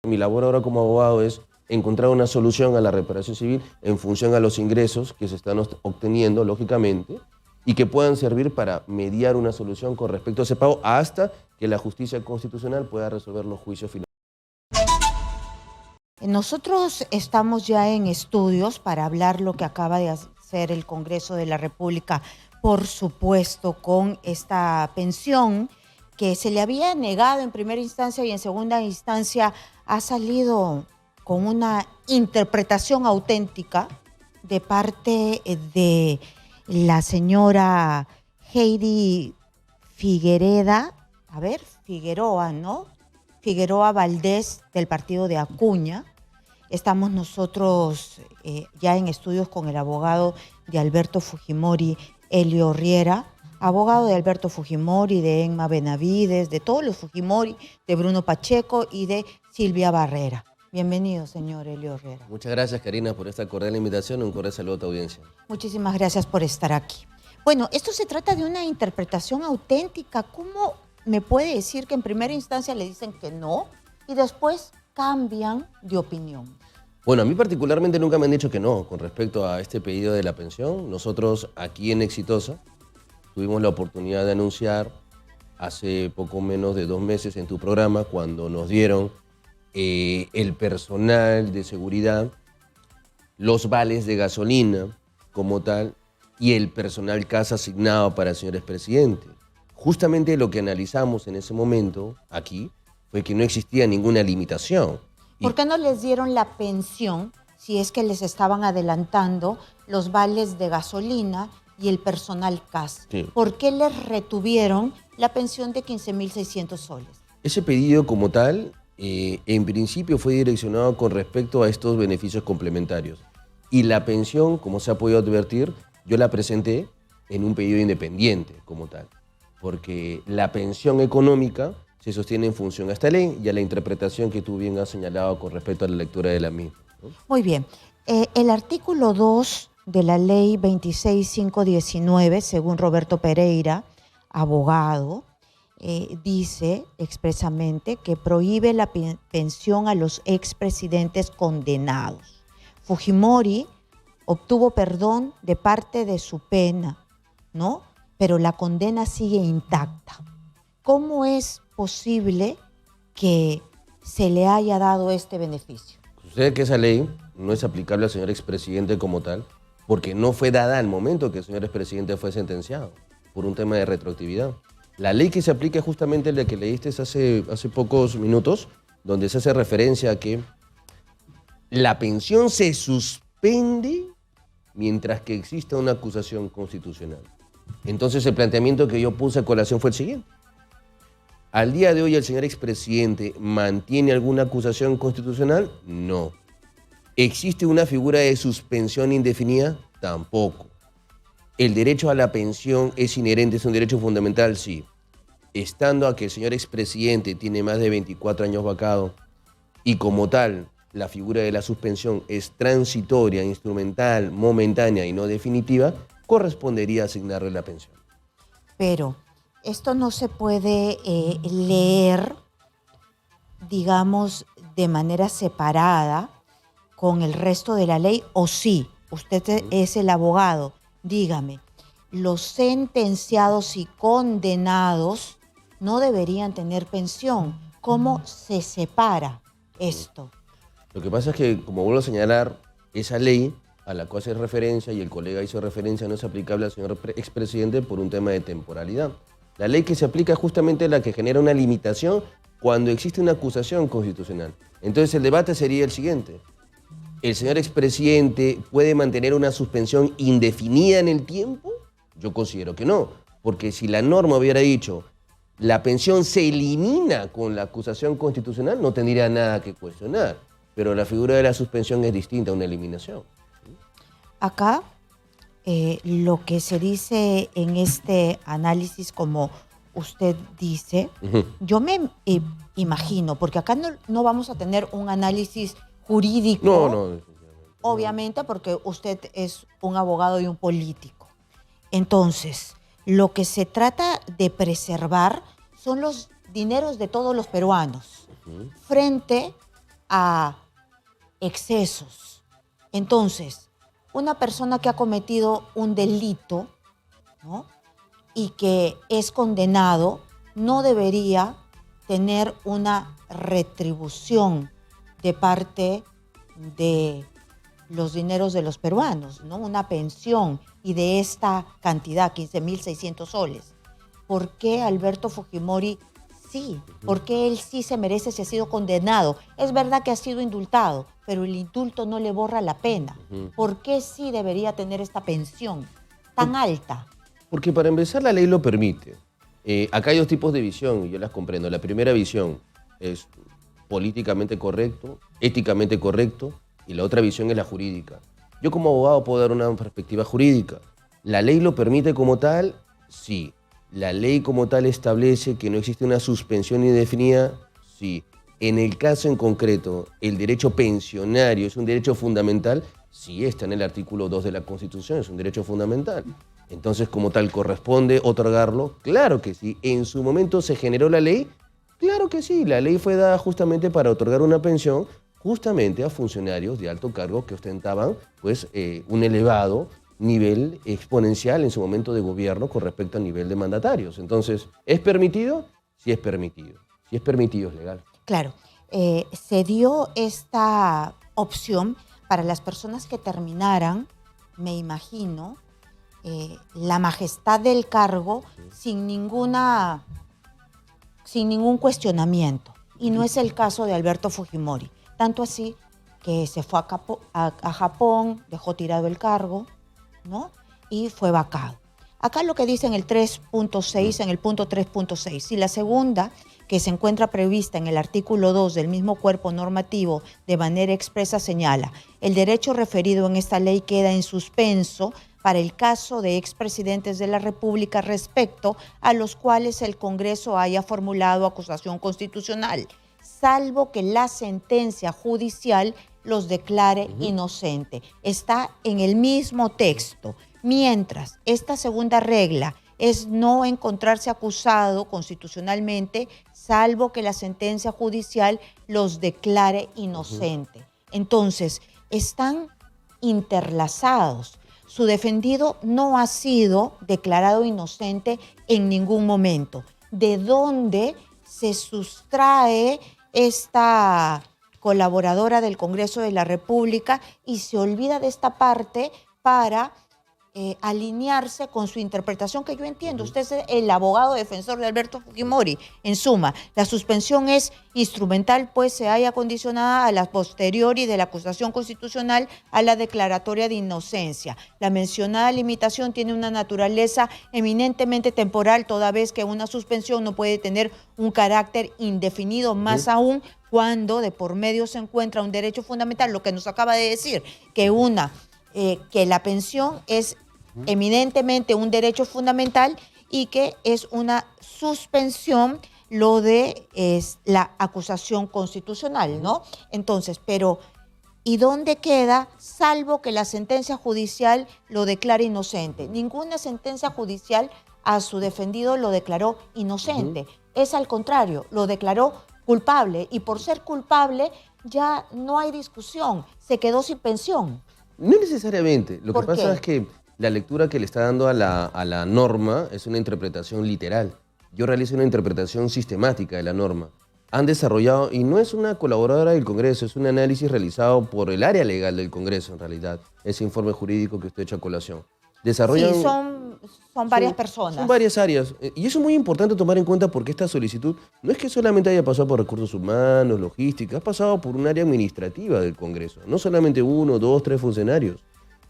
Mi labor ahora como abogado es encontrar una solución a la reparación civil en función a los ingresos que se están obteniendo, lógicamente, y que puedan servir para mediar una solución con respecto a ese pago hasta que la justicia constitucional pueda resolver los juicios finales. Nosotros estamos ya en estudios para hablar lo que acaba de hacer el Congreso de la República, por supuesto, con esta pensión que se le había negado en primera instancia y en segunda instancia ha salido con una interpretación auténtica de parte de la señora Heidi Figueroa, ¿no? Figueroa Valdés, del partido de Acuña. Estamos nosotros ya en estudios con el abogado de Alberto Fujimori, Elio Riera, abogado de Alberto Fujimori, de Emma Benavides, de todos los Fujimori, de Bruno Pacheco y de Silvia Barrera. Bienvenido, señor Elio Riera. Muchas gracias, Karina, por esta cordial invitación y un cordial saludo a tu audiencia. Muchísimas gracias por estar aquí. Bueno, esto se trata de una interpretación auténtica. ¿Cómo me puede decir que en primera instancia le dicen que no y después cambian de opinión? Bueno, a mí particularmente nunca me han dicho que no con respecto a este pedido de la pensión. Nosotros aquí en Exitosa tuvimos la oportunidad de anunciar hace poco menos de 2 meses en tu programa cuando nos dieron el personal de seguridad, los vales de gasolina como tal y el personal casa asignado para el señor expresidente. Justamente lo que analizamos en ese momento aquí fue que no existía ninguna limitación. ¿Por qué no les dieron la pensión si es que les estaban adelantando los vales de gasolina y el personal CAS? Sí. ¿Por qué les retuvieron la pensión de 15.600 soles? Ese pedido como tal, en principio fue direccionado con respecto a estos beneficios complementarios. Y la pensión, como se ha podido advertir, yo la presenté en un pedido independiente como tal. Porque la pensión económica se sostiene en función a esta ley y a la interpretación que tú bien has señalado con respecto a la lectura de la misma, ¿no? Muy bien. El artículo 2 de la ley 26519, según Roberto Pereira, abogado, dice expresamente que prohíbe la pensión a los expresidentes condenados. Fujimori obtuvo perdón de parte de su pena, ¿no? Pero la condena sigue intacta. ¿Cómo es posible que se le haya dado este beneficio? Sucede que esa ley no es aplicable al señor expresidente como tal, porque no fue dada al momento que el señor expresidente fue sentenciado, por un tema de retroactividad. La ley que se aplica es justamente la que leíste hace pocos minutos, donde se hace referencia a que la pensión se suspende mientras que exista una acusación constitucional. Entonces el planteamiento que yo puse a colación fue el siguiente. ¿Al día de hoy el señor expresidente mantiene alguna acusación constitucional? No. ¿Existe una figura de suspensión indefinida? Tampoco. ¿El derecho a la pensión es inherente, es un derecho fundamental? Sí. Estando a que el señor expresidente tiene más de 24 años vacado y como tal la figura de la suspensión es transitoria, instrumental, momentánea y no definitiva, correspondería asignarle la pensión. Pero esto no se puede leer, digamos, de manera separada con el resto de la ley, ¿o sí? Usted es el abogado. Dígame, los sentenciados y condenados no deberían tener pensión. ¿Cómo se separa esto? Lo que pasa es que, como vuelvo a señalar, esa ley a la cual hace referencia y el colega hizo referencia no es aplicable al señor expresidente por un tema de temporalidad. La ley que se aplica es justamente la que genera una limitación cuando existe una acusación constitucional. Entonces el debate sería el siguiente. ¿El señor expresidente puede mantener una suspensión indefinida en el tiempo? Yo considero que no, porque si la norma hubiera dicho la pensión se elimina con la acusación constitucional, no tendría nada que cuestionar. Pero la figura de la suspensión es distinta a una eliminación. Acá lo que se dice en este análisis, como usted dice, yo me imagino, porque acá no vamos a tener un análisis jurídico, No. Obviamente, porque usted es un abogado y un político. Entonces, lo que se trata de preservar son los dineros de todos los peruanos frente a excesos. Entonces, una persona que ha cometido un delito, ¿no?, y que es condenado, no debería tener una retribución de parte de los dineros de los peruanos, ¿no?, una pensión, y de esta cantidad, 15.600 soles. ¿Por qué Alberto Fujimori sí? ¿Por qué él sí se merece si ha sido condenado? Es verdad que ha sido indultado, pero el indulto no le borra la pena. ¿Por qué sí debería tener esta pensión tan alta? Porque para empezar la ley lo permite. Acá hay dos tipos de visión y yo las comprendo. La primera visión es políticamente correcto, éticamente correcto, y la otra visión es la jurídica. Yo como abogado puedo dar una perspectiva jurídica. ¿La ley lo permite como tal? Sí. ¿La ley como tal establece que no existe una suspensión indefinida? Sí. En el caso en concreto, ¿el derecho pensionario es un derecho fundamental? Sí, está en el artículo 2 de la Constitución, es un derecho fundamental. Entonces, como tal, ¿corresponde otorgarlo? Claro que sí. ¿En su momento se generó la ley? Claro que sí. La ley fue dada justamente para otorgar una pensión justamente a funcionarios de alto cargo que ostentaban pues, un elevado nivel exponencial en su momento de gobierno con respecto al nivel de mandatarios. Entonces, ¿es permitido? Sí es permitido. Si es permitido, es legal. Claro, se dio esta opción para las personas que terminaran, me imagino, la majestad del cargo sin ningún cuestionamiento. Y no es el caso de Alberto Fujimori. Tanto así que se fue a Japón, dejó tirado el cargo, ¿no?, y fue vacado. Acá lo que dice en el 3.6, en el punto 3.6, si la segunda, que se encuentra prevista en el artículo 2 del mismo cuerpo normativo de manera expresa, señala: el derecho referido en esta ley queda en suspenso para el caso de expresidentes de la República respecto a los cuales el Congreso haya formulado acusación constitucional, salvo que la sentencia judicial los declare inocente. Está en el mismo texto. Mientras, esta segunda regla es no encontrarse acusado constitucionalmente, salvo que la sentencia judicial los declare inocente. Entonces, están interlazados. Su defendido no ha sido declarado inocente en ningún momento. ¿De dónde se sustrae esta colaboradora del Congreso de la República y se olvida de esta parte para alinearse con su interpretación, que yo entiendo? Usted es el abogado defensor de Alberto Fujimori. En suma, la suspensión es instrumental, pues se halla condicionada a la posteriori de la acusación constitucional a la declaratoria de inocencia. La mencionada limitación tiene una naturaleza eminentemente temporal, toda vez que una suspensión no puede tener un carácter indefinido, más aún cuando de por medio se encuentra un derecho fundamental, lo que nos acaba de decir, que la pensión es eminentemente un derecho fundamental y que es una suspensión lo de la acusación constitucional, ¿no? Entonces, pero ¿y dónde queda, salvo que la sentencia judicial lo declare inocente? Ninguna sentencia judicial a su defendido lo declaró inocente. Es al contrario, lo declaró culpable, y por ser culpable ya no hay discusión, se quedó sin pensión. No necesariamente. Lo que ¿Por pasa qué? es que la lectura que le está dando a la norma es una interpretación literal. Yo realizo una interpretación sistemática de la norma. Han desarrollado, y no es una colaboradora del Congreso, es un análisis realizado por el área legal del Congreso, en realidad, ese informe jurídico que usted echa a colación. Desarrollan, Sí, son varias personas. Son varias áreas. Y eso es muy importante tomar en cuenta, porque esta solicitud no es que solamente haya pasado por recursos humanos, logística, ha pasado por un área administrativa del Congreso. No solamente 1, 2, 3 funcionarios.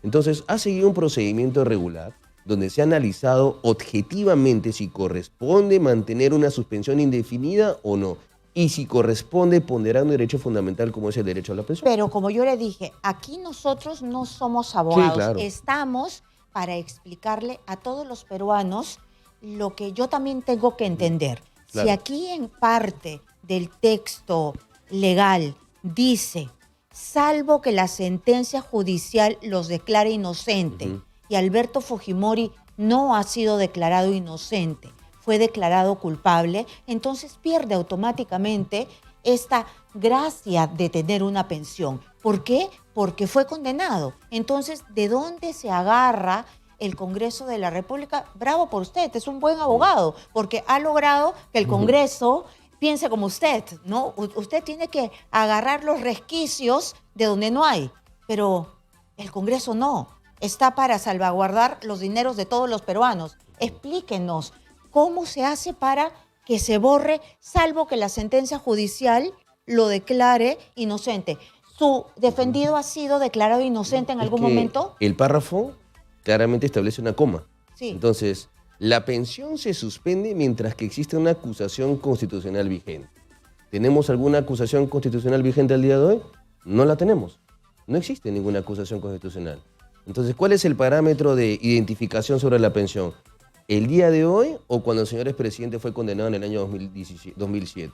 Entonces, ha seguido un procedimiento regular donde se ha analizado objetivamente si corresponde mantener una suspensión indefinida o no. Y si corresponde ponderar un derecho fundamental como es el derecho a la pensión. Pero como yo le dije, aquí nosotros no somos abogados. Sí, claro. Estamos para explicarle a todos los peruanos lo que yo también tengo que entender. Claro. Si aquí en parte del texto legal dice, salvo que la sentencia judicial los declare inocente, y Alberto Fujimori no ha sido declarado inocente, fue declarado culpable, entonces pierde automáticamente esta gracia de tener una pensión. ¿Por qué? Porque fue condenado. Entonces, ¿de dónde se agarra el Congreso de la República? Bravo por usted, es un buen abogado, porque ha logrado que el Congreso piense como usted, ¿no? Usted tiene que agarrar los resquicios de donde no hay, pero el Congreso no. Está para salvaguardar los dineros de todos los peruanos. Explíquenos, ¿cómo se hace para que se borre, salvo que la sentencia judicial lo declare inocente? ¿Su defendido ha sido declarado inocente en algún momento? El párrafo claramente establece una coma. Sí. Entonces, la pensión se suspende mientras que existe una acusación constitucional vigente. ¿Tenemos alguna acusación constitucional vigente al día de hoy? No la tenemos. No existe ninguna acusación constitucional. Entonces, ¿cuál es el parámetro de identificación sobre la pensión? ¿El día de hoy o cuando el señor expresidente fue condenado en el año 2007?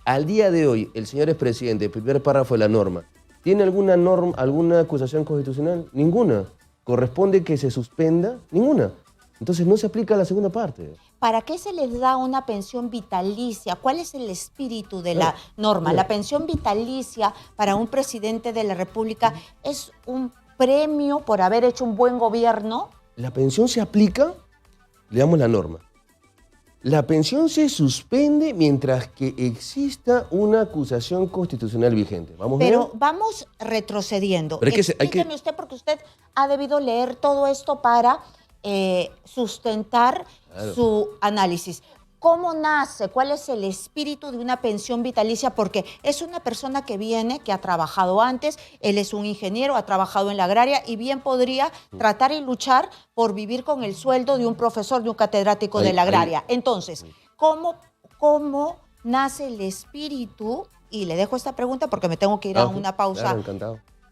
Al día de hoy, el señor expresidente, el primer párrafo de la norma, ¿tiene alguna acusación constitucional? Ninguna. ¿Corresponde que se suspenda? Ninguna. Entonces no se aplica la segunda parte. ¿Para qué se les da una pensión vitalicia? ¿Cuál es el espíritu de la norma? La pensión vitalicia para un presidente de la República es un premio por haber hecho un buen gobierno. La pensión se aplica, leamos la norma. La pensión se suspende mientras que exista una acusación constitucional vigente. ¿Vamos bien? Pero vamos retrocediendo. Pero Explíqueme usted, porque usted ha debido leer todo esto para sustentar su análisis. ¿Cómo nace? ¿Cuál es el espíritu de una pensión vitalicia? Porque es una persona que viene, que ha trabajado antes, él es un ingeniero, ha trabajado en la agraria y bien podría tratar y luchar por vivir con el sueldo de un profesor, de un catedrático de la agraria. Entonces, ¿cómo nace el espíritu? Y le dejo esta pregunta porque me tengo que ir a una pausa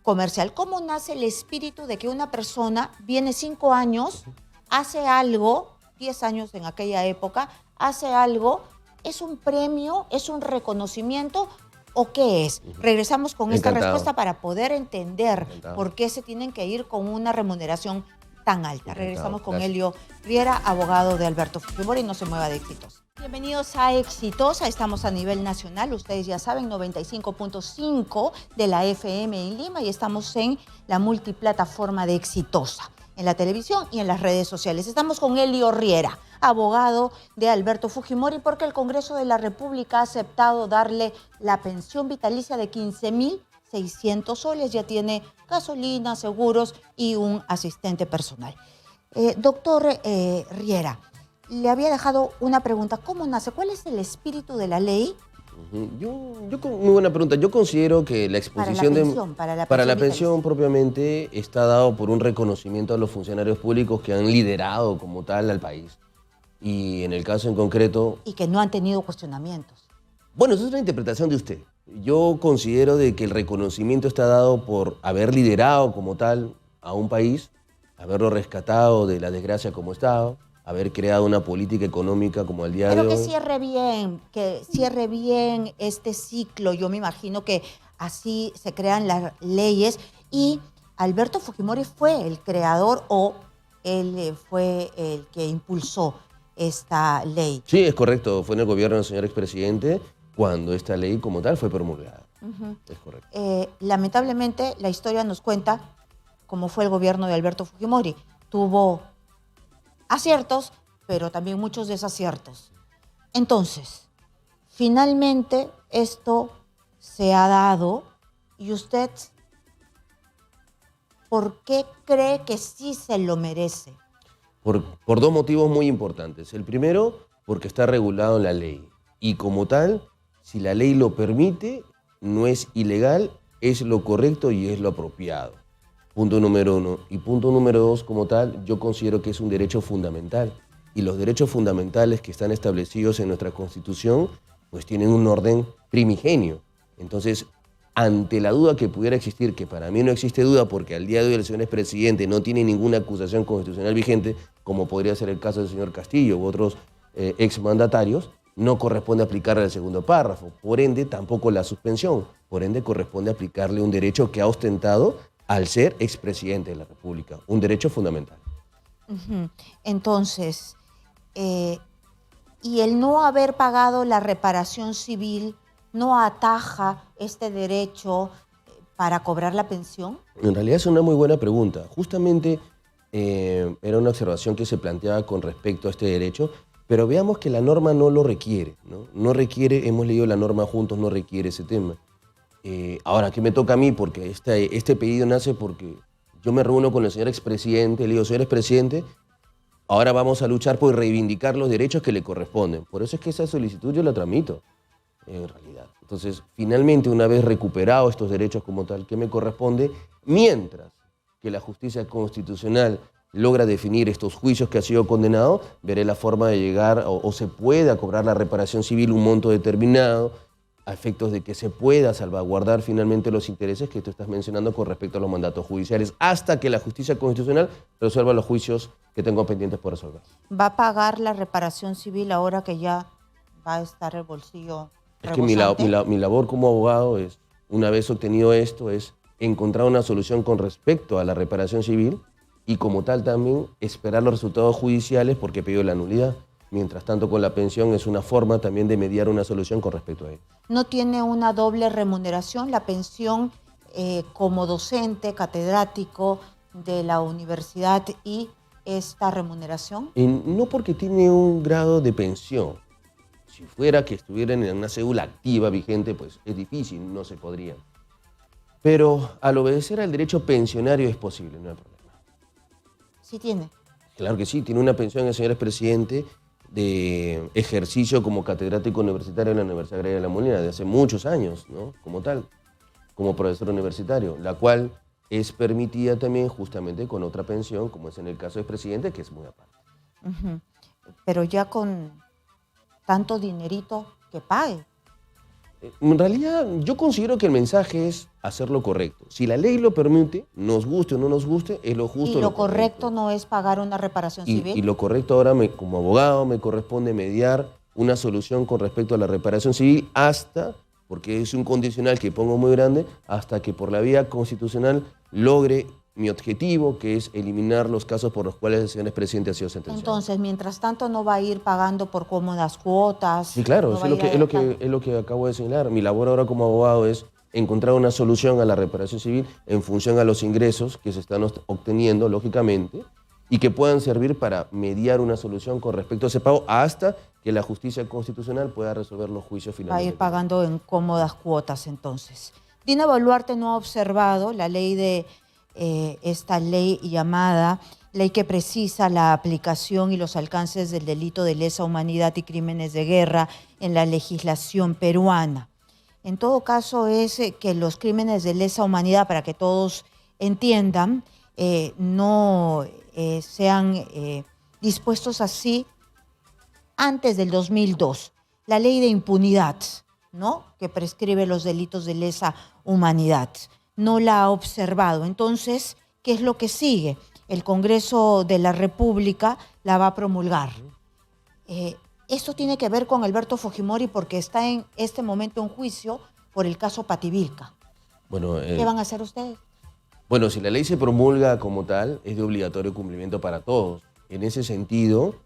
comercial. ¿Cómo nace el espíritu de que una persona viene 5 años, hace algo, 10 años en aquella época, hace algo, es un premio, es un reconocimiento o qué es? Regresamos con esta respuesta para poder entender por qué se tienen que ir con una remuneración tan alta. Regresamos con Elio Riera, abogado de Alberto Fujimori, y no se mueva de Exitosa. Bienvenidos a Exitosa, estamos a nivel nacional, ustedes ya saben, 95.5 de la FM en Lima y estamos en la multiplataforma de Exitosa, en la televisión y en las redes sociales. Estamos con Elio Riera, abogado de Alberto Fujimori, porque el Congreso de la República ha aceptado darle la pensión vitalicia de 15.600 soles. Ya tiene gasolina, seguros y un asistente personal. Doctor Riera, le había dejado una pregunta. ¿Cómo nace? ¿Cuál es el espíritu de la ley? Muy buena pregunta. Yo considero que la exposición para la pensión propiamente está dado por un reconocimiento a los funcionarios públicos que han liderado como tal al país. Y en el caso en concreto... Y que no han tenido cuestionamientos. Bueno, eso es una interpretación de usted. Yo considero de que el reconocimiento está dado por haber liderado como tal a un país, haberlo rescatado de la desgracia como estaba, haber creado una política económica como el día de hoy. Pero que cierre bien este ciclo. Yo me imagino que así se crean las leyes. Y Alberto Fujimori fue el creador o él fue el que impulsó esta ley. Sí, es correcto. Fue en el gobierno del señor expresidente cuando esta ley como tal fue promulgada. Es correcto. Lamentablemente, la historia nos cuenta cómo fue el gobierno de Alberto Fujimori. Tuvo aciertos, pero también muchos desaciertos. Entonces, finalmente esto se ha dado y usted, ¿por qué cree que sí se lo merece? Por dos motivos muy importantes. El primero, porque está regulado en la ley. Y como tal, si la ley lo permite, no es ilegal, es lo correcto y es lo apropiado. Punto número uno. Y punto número dos, como tal, yo considero que es un derecho fundamental. Y los derechos fundamentales que están establecidos en nuestra Constitución, pues tienen un orden primigenio. Entonces, ante la duda que pudiera existir, que para mí no existe duda porque al día de hoy el señor expresidente no tiene ninguna acusación constitucional vigente, como podría ser el caso del señor Castillo u otros exmandatarios, no corresponde aplicarle el segundo párrafo. Por ende, tampoco la suspensión. Por ende, corresponde aplicarle un derecho que ha ostentado al ser expresidente de la República, un derecho fundamental. Entonces, y el no haber pagado la reparación civil no ataja este derecho para cobrar la pensión? En realidad es una muy buena pregunta. Justamente era una observación que se planteaba con respecto a este derecho, pero veamos que la norma no lo requiere, ¿no? No requiere, hemos leído la norma juntos, no requiere ese tema. Ahora, ¿qué me toca a mí? Porque este pedido nace porque yo me reúno con el señor expresidente, le digo, señor expresidente, ahora vamos a luchar por reivindicar los derechos que le corresponden. Por eso es que esa solicitud yo la tramito, en realidad. Entonces, finalmente, una vez recuperado estos derechos como tal, ¿qué me corresponde? Mientras que la justicia constitucional logra definir estos juicios que ha sido condenado, veré la forma de llegar o se pueda cobrar la reparación civil un monto determinado, a efectos de que se pueda salvaguardar finalmente los intereses que tú estás mencionando con respecto a los mandatos judiciales, hasta que la justicia constitucional resuelva los juicios que tengo pendientes por resolver. ¿Va a pagar la reparación civil ahora que ya va a estar el bolsillo Es que mi labor como abogado es, una vez obtenido esto, es encontrar una solución con respecto a la reparación civil y como tal también esperar los resultados judiciales porque he pedido la nulidad. Mientras tanto, con la pensión es una forma también de mediar una solución con respecto a ello. ¿No tiene una doble remuneración la pensión como docente, catedrático de la universidad y esta remuneración? No porque tiene un grado de pensión. Si fuera que estuvieran en una cédula activa vigente, pues es difícil, no se podría. Pero al obedecer al derecho pensionario es posible, no hay problema. Sí tiene. Claro que sí, tiene una pensión el señor expresidente de ejercicio como catedrático universitario en la Universidad Agraria de La Molina de hace muchos años, ¿no? Como tal, como profesor universitario, la cual es permitida también justamente con otra pensión, como es en el caso del presidente, que es muy aparte. Pero ya con tanto dinerito que pague. En realidad, yo considero que el mensaje es hacer lo correcto. Si la ley lo permite, nos guste o no nos guste, es lo justo. ¿Y lo correcto no es pagar una reparación civil? Y lo correcto ahora, como abogado, me corresponde mediar una solución con respecto a la reparación civil hasta, porque es un condicional que pongo muy grande, hasta que por la vía constitucional logre mi objetivo, que es eliminar los casos por los cuales el señor expresidente ha sido sentenciado. Entonces, mientras tanto, no va a ir pagando por cómodas cuotas. Sí, claro, no es lo que acabo de señalar. Mi labor ahora como abogado es encontrar una solución a la reparación civil en función a los ingresos que se están obteniendo, lógicamente, y que puedan servir para mediar una solución con respecto a ese pago hasta que la justicia constitucional pueda resolver los juicios finalmente. Va a ir pagando en cómodas cuotas, entonces. Dina Boluarte no ha observado la ley de esta ley llamada ley que precisa la aplicación y los alcances del delito de lesa humanidad y crímenes de guerra en la legislación peruana. En todo caso es que los crímenes de lesa humanidad, para que todos entiendan, no sean dispuestos así antes del 2002. La ley de impunidad, ¿no?, que prescribe los delitos de lesa humanidad, no la ha observado. Entonces, ¿qué es lo que sigue? El Congreso de la República la va a promulgar. Esto tiene que ver con Alberto Fujimori porque está en este momento en juicio por el caso Pativilca. Bueno, ¿qué van a hacer ustedes? Bueno, si la ley se promulga como tal, es de obligatorio cumplimiento para todos. En ese sentido,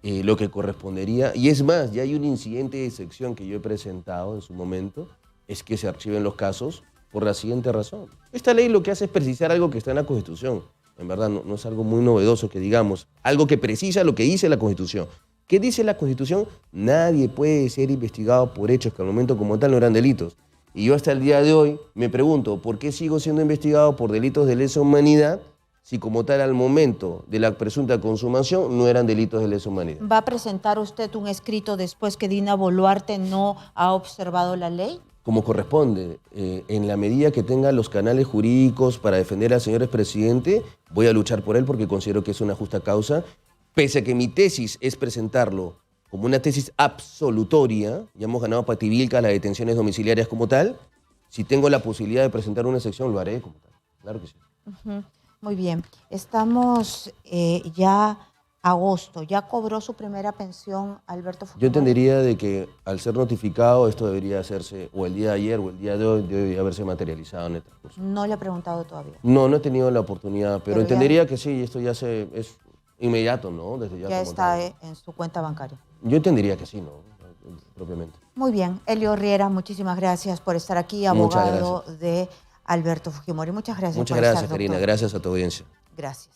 lo que correspondería, y es más, ya hay un incidente de excepción que yo he presentado en su momento, es que se archiven los casos por la siguiente razón. Esta ley lo que hace es precisar algo que está en la Constitución. En verdad, no es algo muy novedoso que digamos, algo que precisa lo que dice la Constitución. ¿Qué dice la Constitución? Nadie puede ser investigado por hechos que al momento como tal no eran delitos. Y yo hasta el día de hoy me pregunto, ¿por qué sigo siendo investigado por delitos de lesa humanidad si como tal al momento de la presunta consumación no eran delitos de lesa humanidad? ¿Va a presentar usted un escrito después que Dina Boluarte no ha observado la ley? Como corresponde, en la medida que tenga los canales jurídicos para defender al señor expresidente, voy a luchar por él porque considero que es una justa causa, pese a que mi tesis es presentarlo como una tesis absolutoria, ya hemos ganado Pativilca las detenciones domiciliarias como tal, si tengo la posibilidad de presentar una excepción, lo haré como tal, claro que sí. Muy bien, estamos ya agosto, ¿ya cobró su primera pensión Alberto Fujimori? Yo entendería de que al ser notificado esto debería hacerse o el día de ayer o el día de hoy, debe haberse materializado en el transcurso. No le he preguntado todavía. No he tenido la oportunidad, pero entendería que sí, esto ya es inmediato, ¿no? Desde ya está en su cuenta bancaria. Yo entendería que sí, ¿no? propiamente. Muy bien. Elio Riera, muchísimas gracias por estar aquí, Muchas abogado de Alberto Fujimori. Muchas gracias Muchas por gracias, estar, Karina. doctor. Gracias a tu audiencia. Gracias.